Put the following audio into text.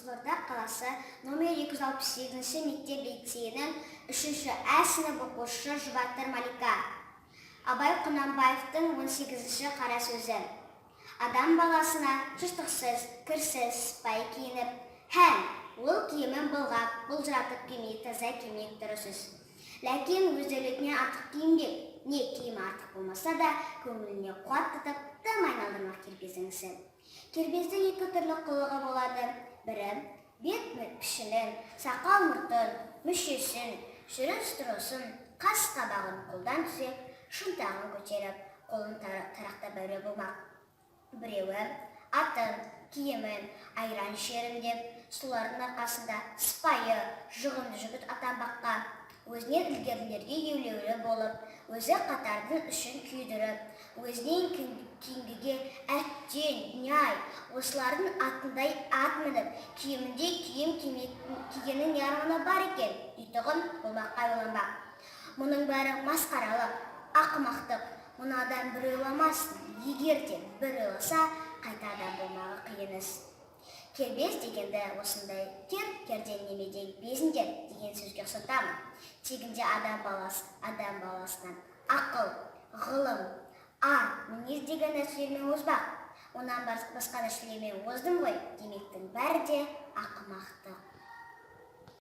Қызылорда қаласы номер 268 мектеп-лицейінің 3-Ә сынып оқушысы Жұбатыр Малика. Абай Құнанбаевтың 18-ші қара сөзі. Адам баласына жыртықсыз, кірсіз, сыпайы киініп, һәм ол киімін былғап, бұлжыратып кимей таза кимек дұрысыз. Ләкин өзділігіне артық киінбек, не киімі артық болмаса да, көңіліне қуат тұтып, тым айналдырмақ кербездің ісі. Кербездің екі түрлі қылығы болады. Бірі бет пішінін, сақал мұртын, мүшесін, жүріс-тұрысын, қас-қабағын қолдан түзеп, шынтағын көтеріп, қолын тарақта бәуре болмақ. Біреуі атын, киімін, айран ішерім деп, солардың арқасында сыпайы, жұғымды жігіт атанбаққа, өзінен ілгерілерге еулеулі болып, өзі қатардың үшін күйдіріп, өзінен кейінгіге әттен, няй, осылардың атындай ат мініп, киімінде киім кигенің ярманы бар екен, үйтіғын болмаққа ойланбақ. Мұның бәрі масқаралық, ақымақтық, мұны адам бір ойламасын, егер де бір ойласа, қайта адам болмағы қиын іс. Кербез дегенді осындай керден немеден безінден деген сөзге ұқсатамын. Тегінде адам баласынан ақыл, ғылым, ар, мінез деген нәрселермен озбақ. Онан басқа нәрселермен оздым ғой, демектің бәрі де ақымақтық.